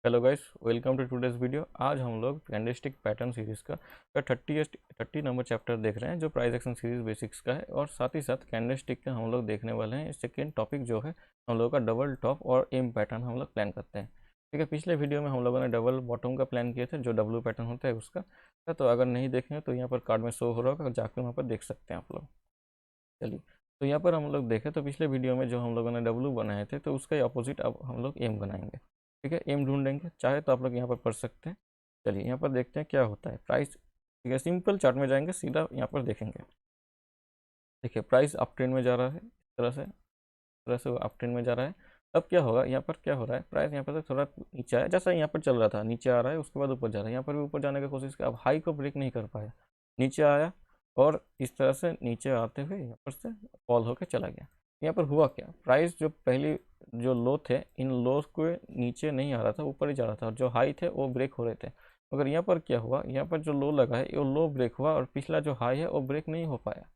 Hello guys, welcome to today's video. आज हम लोग कैंडलस्टिक पैटर्न सीरीज़ का 30 नंबर चैप्टर देख रहे हैं जो प्राइस एक्शन सीरीज बेसिक्स का है, और साथ ही साथ कैंडलस्टिक का हम लोग देखने वाले हैं। सेकेंड टॉपिक जो है हम लोग का डबल टॉप और एम पैटर्न हम लोग प्लान करते हैं। ठीक है, पिछले वीडियो में हम लोगों ने डबल बॉटम का प्लान किए थे, जो डब्ल्यू पैटर्न होता है उसका। तो अगर नहीं देखें तो यहाँ पर कार्ड में शो हो रहा होगा, जाके वहाँ पर देख सकते हैं आप लोग। चलिए, तो यहाँ पर हम लोग देखें तो पिछले वीडियो में जो हम लोगों ने डब्ल्यू बनाए थे, तो उसका अपोजिट अब हम लोग एम बनाएंगे। ठीक है, एम ढूंढेंगे, चाहे तो आप लोग यहाँ पर पढ़ सकते हैं। चलिए, यहाँ पर देखते हैं क्या होता है प्राइस। ठीक है, सिंपल चार्ट में जाएंगे, सीधा यहाँ पर देखेंगे। देखिए, प्राइस अप ट्रेंड में जा रहा है, इस तरह से वो अप ट्रेंड में जा रहा है। अब क्या होगा, यहाँ पर क्या हो रहा है, प्राइस यहाँ पर से थोड़ा नीचे आया, जैसा यहाँ पर चल रहा था, नीचे आ रहा है, उसके बाद ऊपर जा रहा है। यहाँ पर भी ऊपर जाने की कोशिश की, अब हाई को ब्रेक नहीं कर पाया, नीचे आया, और इस तरह से नीचे आते हुए यहाँ पर से फॉल होकर चला गया। यहाँ पर हुआ क्या, प्राइस जो पहली जो लो थे, इन लो को नीचे नहीं आ रहा था, ऊपर ही जा रहा था, और जो हाई थे वो ब्रेक हो रहे थे। मगर यहाँ पर क्या हुआ, यहाँ पर जो लो लगा है वो लो ब्रेक हुआ, और पिछला जो हाई है वो ब्रेक नहीं हो पाया।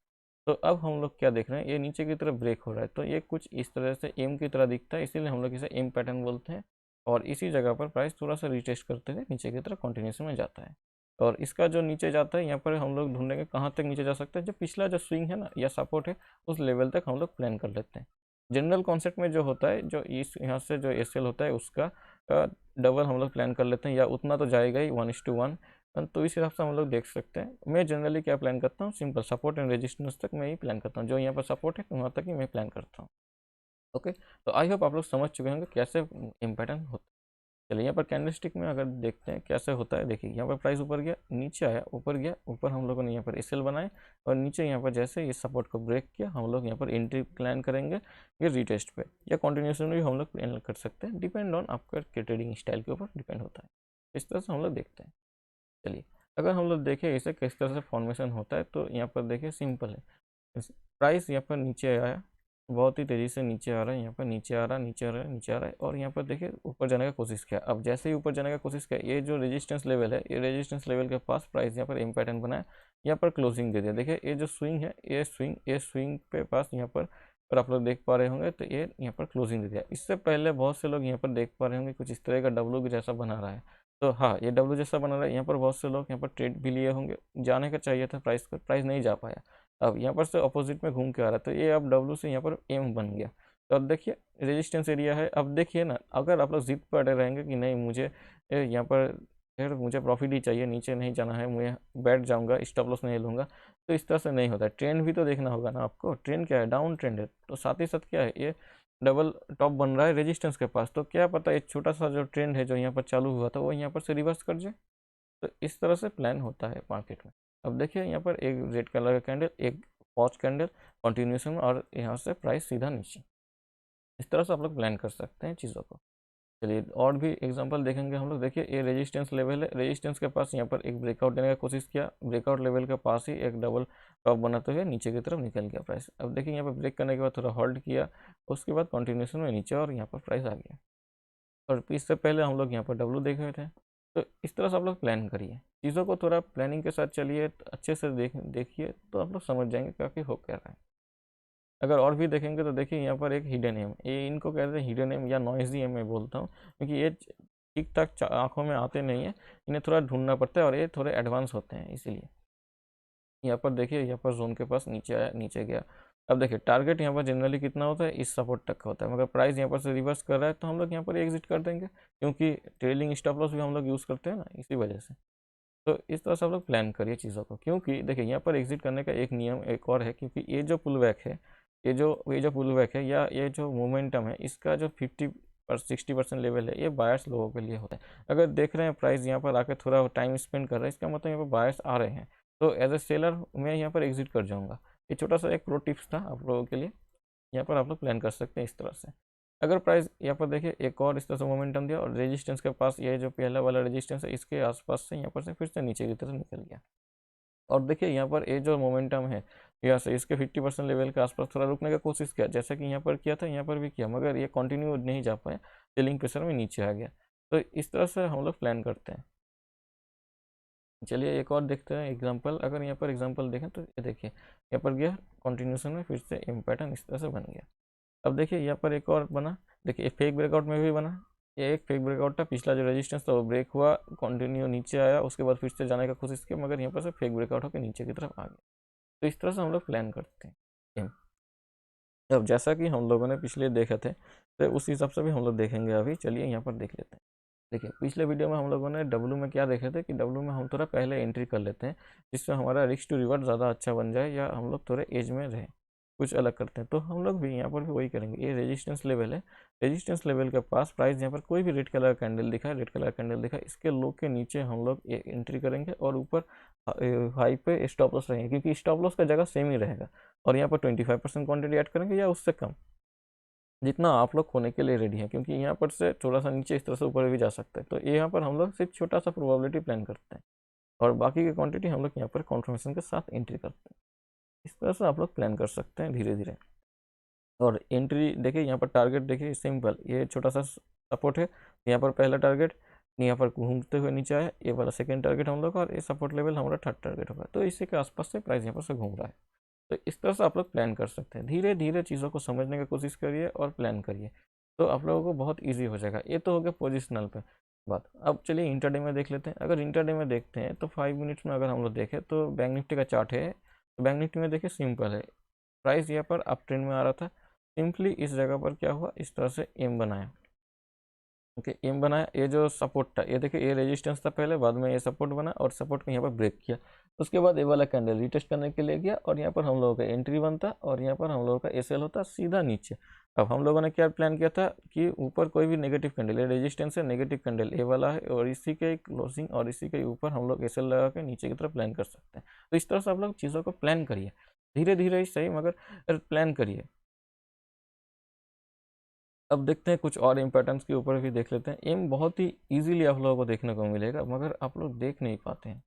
तो अब हम लोग क्या देख रहे हैं, ये नीचे की तरफ ब्रेक हो रहा है, तो ये कुछ इस तरह से एम की तरह दिखता है, इसीलिए हम लोग इसे एम पैटर्न बोलते हैं। और इसी जगह पर प्राइस थोड़ा सा रिटेस्ट करते हुए नीचे की तरफ कंटिन्यूशन में जाता है। और इसका जो नीचे जाता है, यहाँ पर हम लोग ढूंढेंगे कहाँ तक नीचे जा सकता है। जो पिछला जो स्विंग है ना, या सपोर्ट है, उस लेवल तक हम लोग प्लान कर लेते हैं। जनरल कॉन्सेप्ट में जो होता है, जो इस यहाँ से जो एस एल होता है उसका डबल हम लोग प्लान कर लेते हैं, या उतना तो जाएगा ही 1:1। तो इस हिसाब से हम लोग देख सकते हैं। मैं जनरली क्या प्लान करता हूँ, सिंपल सपोर्ट एंड रेजिस्टेंस तक मैं ही प्लान करता हूँ, जो यहाँ पर सपोर्ट है वहाँ तक ही मैं प्लान करता हूँ। ओके, तो आई होप आप लोग समझ चुके होंगे कैसे इम्पैटर्न होता है। चलिए, यहाँ पर कैंडलस्टिक में अगर देखते हैं कैसे होता है। देखिए, यहाँ पर प्राइस ऊपर गया, नीचे आया, ऊपर गया, ऊपर हम लोगों ने यहाँ पर एसएल बनाए, और नीचे यहाँ पर जैसे ये सपोर्ट को ब्रेक किया, हम लोग यहाँ पर एंट्री प्लान करेंगे ये रिटेस्ट पे, या कंटिन्यूशन में भी हम लोग प्लान कर सकते हैं, डिपेंड ऑन आपका ट्रेडिंग स्टाइल के ऊपर डिपेंड होता है। इस तरह से हम लोग देखते हैं। चलिए, अगर हम लोग देखें इसे किस तरह से फॉर्मेशन होता है, तो यहाँ पर देखिए सिंपल है। प्राइस यहाँ पर नीचे आया, बहुत ही तेज़ी से नीचे आ रहा है, यहाँ पर नीचे आ रहा है, नीचे आ रहा है, नीचे आ रहा है, और यहाँ पर देखिए ऊपर जाने का कोशिश किया। अब जैसे ही ऊपर जाने का कोशिश किया, ये जो रेजिस्टेंस लेवल है, ये रेजिस्टेंस लेवल के पास प्राइस यहाँ पर एम पैटर्न बनाया, यहाँ पर क्लोजिंग दे दिया। देखिए, ये जो स्विंग है, ये स्विंग पे पास यहाँ पर, और आप लोग देख पा रहे होंगे, तो ये यहाँ पर क्लोजिंग दे दिया। इससे पहले बहुत से लोग यहाँ पर देख पा रहे होंगे कुछ इस तरह का डब्लू जैसा बना रहा है। तो हाँ, ये डब्लू जैसा बना रहा है, यहाँ पर बहुत से लोग यहाँ पर ट्रेड भी लिए होंगे, जाने का चाहिए था प्राइस को, प्राइस नहीं जा पाया। अब यहाँ पर से अपोजिट में घूम के आ रहा है, तो ये अब डब्लू से यहाँ पर एम बन गया। तो अब देखिए रेजिस्टेंस एरिया है। अब देखिए ना, अगर आप लोग जिद पर अड़े रहेंगे कि नहीं मुझे यहाँ पर फिर मुझे प्रॉफिट ही चाहिए, नीचे नहीं जाना है, मैं बैठ जाऊंगा, स्टॉप लॉस नहीं लूँगा, तो इस तरह से नहीं होता है। ट्रेंड भी तो देखना होगा ना आपको, ट्रेंड क्या है, डाउन ट्रेंड है, तो साथ ही साथ क्या है, ये डबल टॉप बन रहा है रेजिस्टेंस के पास, तो क्या पता एक छोटा सा जो ट्रेंड है जो यहाँ पर चालू हुआ था वो यहाँ पर से रिवर्स कर जाए। तो इस तरह से प्लान होता है मार्केट में। अब देखिए, यहाँ पर एक रेड कलर का कैंडल, एक पॉज कैंडल कंटिन्यूशन में, और यहाँ से प्राइस सीधा नीचे। इस तरह से आप लोग प्लान कर सकते हैं चीज़ों को। चलिए, और भी एग्जांपल देखेंगे हम लोग। देखिए, ये रेजिस्टेंस लेवल है, रेजिस्टेंस के पास यहाँ पर एक ब्रेकआउट देने का कोशिश किया, ब्रेकआउट लेवल के पास ही एक डबल टॉप बनाते हुए नीचे की तरफ निकल गया प्राइस। अब देखिए, यहाँ पर ब्रेक करने के बाद थोड़ा होल्ड किया, उसके बाद कंटिन्यूशन में नीचे, और यहाँ पर प्राइस आ गया। और इससे पहले हम लोग यहाँ पर डब्लू देखे हुए थे। तो इस तरह से आप लोग प्लान करिए चीज़ों को, थोड़ा प्लानिंग के साथ चलिए, अच्छे से देखिए, तो आप लोग समझ जाएंगे काफ़ी हो क्या रहा है। अगर और भी देखेंगे तो देखिए, यहाँ पर एक हिडन एम, ये इनको कहते हैं हिडन एम या नॉइजी एम मैं बोलता हूँ, क्योंकि ये ठीक ठाक आँखों में आते नहीं है, इन्हें थोड़ा ढूंढना पड़ता है, और ये थोड़े एडवांस होते हैं, इसीलिए। यहाँ पर देखिए, यहाँ पर जोन के पास नीचे आया, नीचे गया। अब देखिए, टारगेट यहाँ पर जनरली कितना होता है, इस सपोर्ट तक का होता है, मगर प्राइस यहाँ पर से रिवर्स कर रहा है, तो हम लोग यहाँ पर एग्जिट कर देंगे, क्योंकि ट्रेलिंग स्टॉप लॉस भी हम लोग यूज़ करते हैं ना, इसी वजह से। तो इस तरह से आप लोग प्लान करिए चीज़ों को, क्योंकि देखिए, यहाँ पर एग्जिट करने का एक नियम एक और है, क्योंकि ये जो पुल बैक है, ये जो पुल बैक है, या ये जो मोमेंटम है, इसका जो 50 और 60% लेवल है, ये बायर्स लोगों के लिए होता है। अगर देख रहे हैं प्राइस यहाँ पर आकर थोड़ा टाइम स्पेंड कर रहा है, इसका मतलब यहाँ पर बायर्स आ रहे हैं, तो एज ए सेलर मैं यहाँ पर एग्जिट कर जाऊँगा। ये छोटा सा एक प्रो टिप्स था आप लोगों के लिए, यहाँ पर आप लोग प्लान कर सकते हैं इस तरह से। अगर प्राइस यहाँ पर देखिए एक और इस तरह से मोमेंटम दिया, और रेजिस्टेंस के पास, ये जो पहला वाला रेजिस्टेंस है, इसके आसपास से यहाँ पर से फिर से नीचे की तरफ निकल गया। और देखिए, यहाँ पर ये जो मोमेंटम है, यहाँ से इसके 50% लेवल के आसपास थोड़ा रुकने का कोशिश किया, जैसा कि यहाँ पर किया था, यहाँ पर भी किया, मगर ये कंटिन्यू नहीं जा पाया, सेलिंग प्रेशर में नीचे आ गया। तो इस तरह से हम लोग प्लान करते हैं। चलिए, एक और देखते हैं एग्जांपल। अगर यहाँ पर एग्जांपल देखें तो ये देखिए, यहाँ पर गया कंटिन्यूशन में, फिर से एम पैटर्न इस तरह से बन गया। अब देखिए, यहाँ पर एक और बना, देखिए फेक ब्रेकआउट में भी बना, ये एक फेक ब्रेकआउट था, पिछला जो रेजिस्टेंस था वो ब्रेक हुआ, कंटिन्यू नीचे आया, उसके बाद फिर से जाने का कोशिश किया, मगर यहाँ पर से फेक ब्रेकआउट होकर नीचे की तरफ आ गया। तो इस तरह से हम लोग प्लान करते हैं। अब जैसा कि हम लोगों ने पिछले देखे थे, तो उस हिसाब से भी हम लोग देखेंगे अभी। चलिए यहाँ पर देख लेते हैं। देखिए पिछले वीडियो में हम लोगों ने डब्लू में क्या देखे थे कि डब्लू में हम थोड़ा पहले एंट्री कर लेते हैं, जिससे हमारा रिस्क टू रिवर्ट ज़्यादा अच्छा बन जाए, या हम लोग थोड़े एज में रहें, कुछ अलग करते हैं। तो हम लोग भी यहाँ पर भी वही करेंगे। ये रेजिस्टेंस लेवल है, रेजिस्टेंस लेवल के पास प्राइस यहाँ पर कोई भी रेड कलर कैंडल दिखा है, रेड कलर कैंडल दिखा है, इसके लो के नीचे हम लोग एंट्री करेंगे और ऊपर हाई पे स्टॉप लॉस रहेंगे, क्योंकि स्टॉप लॉस का जगह सेम ही रहेगा। और यहाँ पर 25% क्वान्टिटी ऐड करेंगे या उससे कम, जितना आप लोग खोने के लिए रेडी हैं, क्योंकि यहाँ पर से थोड़ा सा नीचे इस तरह से ऊपर भी जा सकता है। तो यहाँ पर हम लोग सिर्फ छोटा सा प्रोबेबिलिटी प्लान करते हैं, और बाकी की क्वांटिटी हम लोग यहाँ पर कॉन्फर्मेशन के साथ एंट्री करते हैं। इस तरह से आप लोग प्लान कर सकते हैं धीरे धीरे। और एंट्री देखिए, यहाँ पर टारगेट देखिए सिंपल, ये छोटा सा सपोर्ट है, यहाँ पर पहला टारगेट, यहाँ पर घूमते हुए नीचे आया, ये वाला सेकेंड टारगेट हम लोग का, और ये सपोर्ट लेवल हमारा थर्ड टारगेट होगा। तो इसी के आसपास से प्राइस यहाँ पर से घूम रहा है। तो इस तरह से आप लोग प्लान कर सकते हैं। धीरे धीरे चीज़ों को समझने की कोशिश करिए और प्लान करिए, तो आप लोगों को बहुत इजी हो जाएगा। ये तो हो गया पोजिशनल पे बात। अब चलिए इंटरडे में देख लेते हैं। अगर इंटरडे में देखते हैं तो 5 मिनट्स में अगर हम लोग देखें तो बैंक निफ्टी का चार्ट है, तो बैंक निफ्टी में देखिए सिंपल है, प्राइस यहाँ पर अप ट्रेंड में आ रहा था, सिंपली इस जगह पर क्या हुआ, इस तरह से एम बनाया। ओके, एम बनाया, ये जो सपोर्ट था, ये देखिए ये रेजिस्टेंस था पहले, बाद में ये सपोर्ट बना और सपोर्ट को यहाँ पर ब्रेक किया। उसके बाद ये वाला कैंडल रिटेस्ट करने के लिए गया, और यहाँ पर हम लोगों का एंट्री बनता और यहाँ पर हम लोगों का एसएल होता सीधा नीचे। अब हम लोगों ने क्या प्लान किया था कि ऊपर कोई भी नेगेटिव कैंडल, ये रेजिस्टेंस है, नेगेटिव कैंडल ए वाला है, और इसी के क्लोजिंग और इसी के ऊपर हम लोग एसएल लगा के नीचे की तरफ प्लान कर सकते हैं। तो इस तरह से आप लोग चीज़ों को प्लान करिए, धीरे धीरे ही सही, मगर प्लान करिए। अब देखते हैं कुछ और एम पैटर्न्स के ऊपर भी देख लेते हैं। एम बहुत ही इजीली आप लोगों को देखने को मिलेगा, मगर आप लोग देख नहीं पाते हैं।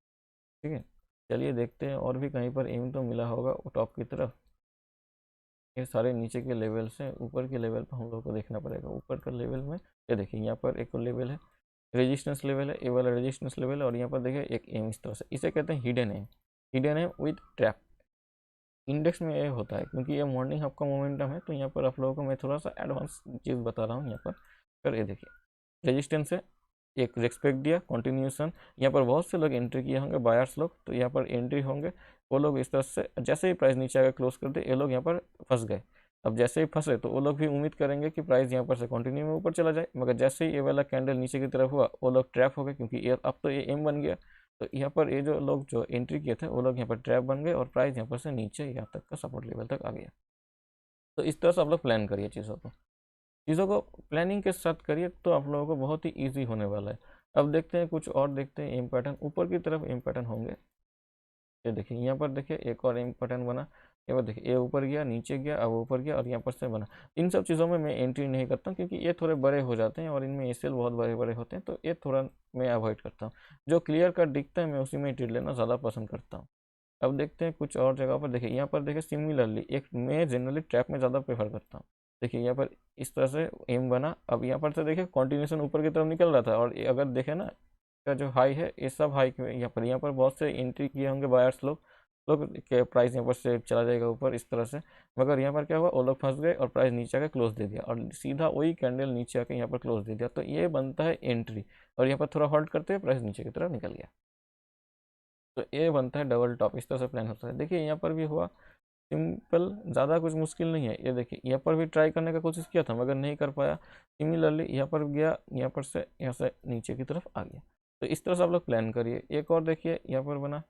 ठीक है, चलिए देखते हैं, और भी कहीं पर एम तो मिला होगा टॉप की तरफ। ये सारे नीचे के लेवल से ऊपर के लेवल पर हम लोग को देखना पड़ेगा। ऊपर का लेवल में ये देखिए, यहाँ पर एक लेवल है, रेजिस्टेंस लेवल है, ये वाला रेजिस्टेंस लेवल है, और यहाँ पर देखिए एक एम इस तरह से, इसे कहते हैं hidden M. Hidden M with trap. Index में ये होता है, क्योंकि ये मॉर्निंग हब का मोमेंटम है, तो यहाँ पर आप लोगों को मैं थोड़ा सा एडवांस चीज़ बता रहा हूँ यहाँ पर। फिर ये देखिए रेजिस्टेंस है, एक रेस्पेक्ट दिया, कंटिन्यूशन, यहाँ पर बहुत से लोग एंट्री किए होंगे, बायर्स लोग, तो यहाँ पर एंट्री होंगे, वो लोग इस तरह से जैसे ही प्राइस नीचे आकर क्लोज कर दे, ये लोग यहाँ पर फंस गए। अब जैसे ही फंसे तो वो लोग भी उम्मीद करेंगे कि प्राइस यहाँ पर से कंटिन्यू में ऊपर चला जाए, मगर जैसे ही ये वाला कैंडल नीचे की तरफ हुआ, वो लोग ट्रैप हो गए, क्योंकि ये अब तो ये एम बन गया। तो यहाँ पर ये जो लोग जो एंट्री किए थे, वो लोग यहाँ पर ट्रैप बन गए, और प्राइस यहाँ पर से नीचे यहाँ तक का सपोर्ट लेवल तक आ गया। तो इस तरह से आप लोग प्लान करिए चीज़ों को प्लानिंग के साथ करिए, तो आप लोगों को बहुत ही ईजी होने वाला है। अब देखते हैं कुछ और, देखते हैं एम पैटर्न, ऊपर की तरफ एम पैटर्न होंगे। ये देखिए यहाँ पर देखिए एक और एम पैटर्न बना, ये पर देखिए ये ऊपर गया, नीचे गया, अब ऊपर गया, और यहाँ पर से बना। इन सब चीज़ों में मैं एंट्री नहीं करता हूँ, क्योंकि ये थोड़े बड़े हो जाते हैं और इनमें एसएल बहुत बड़े बड़े होते हैं, तो ये थोड़ा मैं अवॉइड करता हूँ। जो क्लियर कट दिखता है मैं उसी में ट्रेड लेना ज़्यादा पसंद करता हूँ। अब देखते हैं कुछ और जगह पर। देखिए यहाँ पर देखिए सिमिलरली एक मैं जनरली ट्रैप में ज़्यादा प्रेफर करता हूँ। देखिए यहाँ पर इस तरह से एम बना, अब यहाँ पर से देखिए कंटिन्यूशन ऊपर की तरफ निकल रहा था, और अगर देखें ना, का जो हाई है, ये सब हाई यहाँ पर बहुत से एंट्री किए होंगे बायर्स लोग के प्राइस यहाँ पर से चला जाएगा ऊपर इस तरह से, मगर यहाँ पर क्या हुआ, वो लोग फंस गए और प्राइस नीचे आकर क्लोज दे दिया, और सीधा वही कैंडल नीचे आकर यहाँ पर क्लोज दे दिया। तो ये बनता है एंट्री, और यहाँ पर थोड़ा होल्ड करते हुए प्राइस नीचे की तरफ निकल गया, तो ये बनता है डबल टॉप। इस तरह से प्लान होता है। देखिए यहाँ पर भी हुआ, सिंपल, ज़्यादा कुछ मुश्किल नहीं है। ये देखिए यहाँ पर भी ट्राई करने का कोशिश किया था, मगर नहीं कर पाया। सिमिलरली यहाँ पर गया, यहाँ पर से यहाँ से नीचे की तरफ आ गया। तो इस तरह से आप लोग प्लान करिए। एक और देखिए यहाँ पर बना,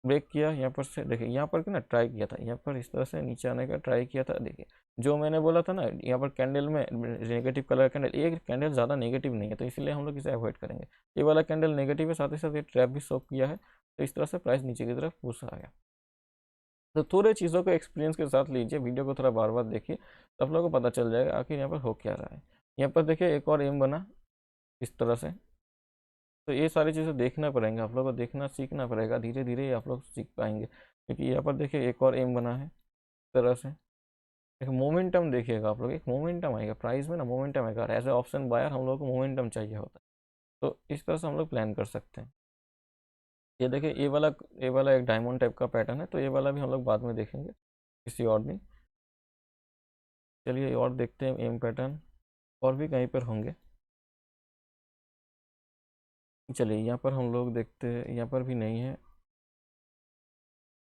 ब्रेक किया, यहाँ पर से देखिए यहाँ पर ना ट्राई किया था, यहाँ पर इस तरह से नीचे आने का ट्राई किया था। देखिए जो मैंने बोला था ना, यहाँ पर कैंडल में नेगेटिव कलर कैंडल, ये कैंडल ज़्यादा नेगेटिव नहीं है, तो इसलिए हम लोग इसे अवॉइड करेंगे। ये वाला कैंडल नेगेटिव है, साथ ही साथ ये ट्रैप भी शो किया है, तो इस तरह से प्राइस नीचे की तरफ पुश आ गया। तो थोड़े चीज़ों को एक्सपीरियंस के साथ लीजिए, वीडियो को थोड़ा बार बार देखिए, तो आप लोगों को पता चल जाएगा आखिर यहाँ पर हो क्या रहा है। यहाँ पर देखिए एक और एम बना इस तरह से, तो ये सारी चीज़ें देखना पड़ेंगे, आप लोगों को देखना सीखना पड़ेगा, धीरे धीरे आप लोग सीख पाएंगे। क्योंकि यहाँ पर देखिए एक और एम बना है इस तरह से, एक मोमेंटम देखिएगा आप लोग, एक मोमेंटम आएगा प्राइस में ना, मोमेंटम आएगा। एज ए ऑप्शन बायर हम लोग को मोमेंटम चाहिए होता है, तो इस तरह से हम लोग प्लान कर सकते हैं। ये देखिए ये वाला एक डायमंड टाइप का पैटर्न है, तो ये वाला भी हम लोग बाद में देखेंगे किसी और दिन। चलिए और देखते हैं एम पैटर्न, और भी कहीं पर होंगे। चलिए यहाँ पर हम लोग देखते हैं, यहाँ पर भी नहीं है।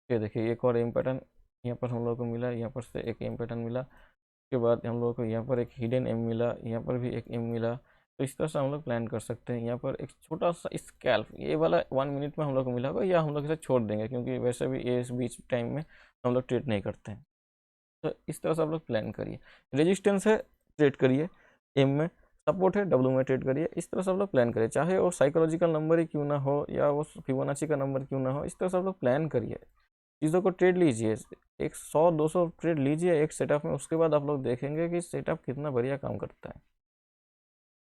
ये देखिए एक और एम पैटर्न यहाँ पर हम लोग को मिला, यहाँ पर से एक एम पैटर्न मिला। उसके बाद हम लोग को यहाँ पर एक हिडन एम मिला, यहाँ पर भी एक एम मिला। तो इस तरह से हम लोग प्लान कर सकते हैं। यहाँ पर एक छोटा सा स्कैल्प ये वाला 1 मिनट में हम लोग को मिला होगा, या हम लोग इसे छोड़ देंगे क्योंकि वैसे भी ये इस बीच टाइम में हम लोग ट्रेड नहीं करते हैं। तो इस तरह से आप लोग प्लान करिए। रेजिस्टेंस है ट्रेड करिए एम में, सपोर्ट है डब्ल्यू में ट्रेड करिए। इस तरह से आप लोग प्लान करिए, चाहे वो साइकोलॉजिकल नंबर ही क्यों ना हो या वो फिबोनाची का नंबर क्यों ना हो, इस तरह से आप लोग प्लान करिए, चीज़ों को ट्रेड लीजिए। एक 100-200 ट्रेड लीजिए एक सेटअप में, उसके बाद आप लोग देखेंगे कि सेटअप कितना बढ़िया काम करता है।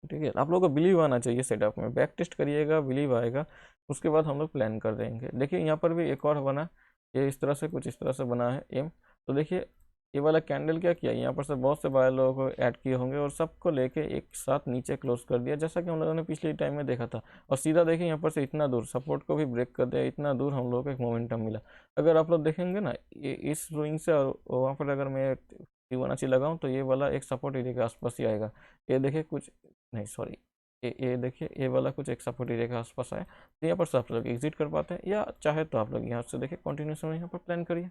ठीक है, आप लोगों को बिलीव आना चाहिए सेटअप में, बैक टेस्ट करिएगा, बिलीव आएगा, उसके बाद हम लोग प्लान कर देंगे। देखिए यहाँ पर भी एक और बना, ये इस तरह से कुछ इस तरह से बना है एम। तो देखिए ये वाला कैंडल क्या किया, यहाँ पर से बहुत से बायर लोगों को ऐड किए होंगे और सबको लेके एक साथ नीचे क्लोज कर दिया, जैसा कि हम लोगों ने पिछले टाइम में देखा था। और सीधा देखिए यहाँ पर से इतना दूर सपोर्ट को भी ब्रेक कर दिया, इतना दूर हम लोगों को एक मोमेंटम मिला। अगर आप लोग देखेंगे ना ये इस स्विंग से, और वहाँ पर अगर मैं फिबोनाची लगाऊं तो ये वाला एक सपोर्ट एरिया के आसपास ही आएगा। ये देखिए कुछ नहीं, सॉरी, ये देखिए ये वाला कुछ एक सपोर्ट एरिया के आसपास आया। तो यहाँ पर से आप लोग एग्जिट कर पाते हैं, या चाहे तो आप लोग यहाँ से देखिए कंटिन्यूशन में यहाँ पर प्लान करिए।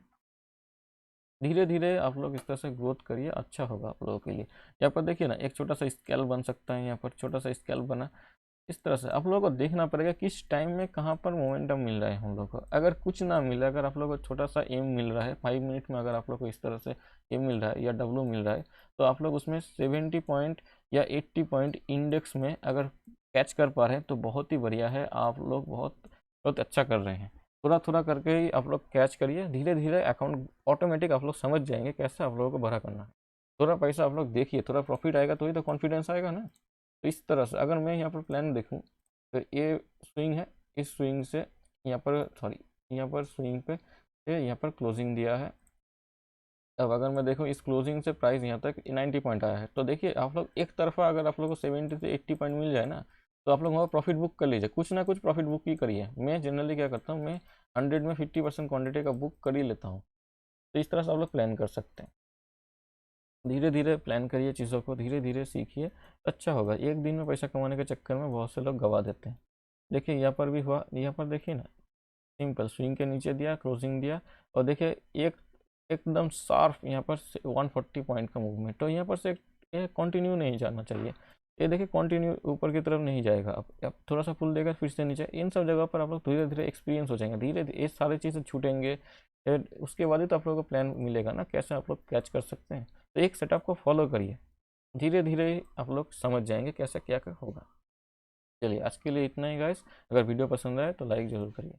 धीरे धीरे आप लोग इस तरह से ग्रोथ करिए, अच्छा होगा आप लोगों के लिए। यहाँ पर देखिए ना एक छोटा सा स्केल बन सकता है, यहाँ पर छोटा सा स्केल बना। इस तरह से आप लोगों को देखना पड़ेगा किस टाइम में कहाँ पर मोमेंटम मिल रहा है हम लोग को। अगर कुछ ना मिले, अगर आप लोग को छोटा सा एम मिल रहा है 5 मिनट में, अगर आप लोग को इस तरह से एम मिल रहा है या डब्ल्यू मिल रहा है, तो आप लोग उसमें 70 पॉइंट या 80 पॉइंट इंडेक्स में अगर कैच कर पा रहे हैं तो बहुत ही बढ़िया है। आप लोग बहुत बहुत अच्छा कर रहे हैं। थोड़ा थोड़ा करके ही आप लोग कैच करिए, धीरे धीरे अकाउंट ऑटोमेटिक आप लोग समझ जाएंगे कैसे आप लोगों को भरा करना है। थोड़ा पैसा आप लोग देखिए, थोड़ा प्रॉफिट आएगा तो ही तो कॉन्फिडेंस आएगा ना। तो इस तरह से अगर मैं यहाँ पर प्लान देखूँ तो ये स्विंग है, इस स्विंग से यहाँ पर, सॉरी, यहाँ पर स्विंग पे यहाँ पर क्लोजिंग दिया है। अब अगर मैं देखूँ इस क्लोजिंग से प्राइस यहाँ तक 90 पॉइंट आया है, तो देखिए आप लोग एक तरफा अगर आप लोग को 70 से 80 पॉइंट मिल जाए ना, तो आप लोग वहाँ प्रॉफिट बुक कर लीजिए, कुछ ना कुछ प्रॉफिट बुक ही करिए। मैं जनरली क्या करता हूँ, मैं 100 में 50% क्वान्टिटी का बुक कर ही लेता हूँ। तो इस तरह से आप लोग प्लान कर सकते हैं। धीरे धीरे प्लान करिए, चीज़ों को धीरे धीरे सीखिए, अच्छा होगा। एक दिन में पैसा कमाने के चक्कर में बहुत से लोग गवा देते हैं। देखिए यहाँ पर भी हुआ, यहाँ पर देखिए ना सिंपल स्विंग के नीचे दिया, क्लोजिंग दिया, और देखिए एक एकदम शार्प यहाँ पर 140 पॉइंट का मूवमेंट। तो यहाँ पर से कंटिन्यू नहीं जाना चाहिए। ये देखिए कंटिन्यू ऊपर की तरफ नहीं जाएगा, अब थोड़ा सा पुल देगा फिर से नीचे। इन सब जगह पर आप लोग धीरे धीरे एक्सपीरियंस हो जाएंगे, धीरे धीरे ये सारी चीज़ें छूटेंगे। फिर उसके बाद ही तो आप लोगों को प्लान मिलेगा ना कैसे आप लोग कैच कर सकते हैं। तो एक सेटअप को फॉलो करिए, धीरे धीरे आप लोग समझ जाएंगे कैसे क्या क्या होगा। चलिए आज के लिए इतना ही गाइस। अगर वीडियो पसंद आए तो लाइक ज़रूर करिए।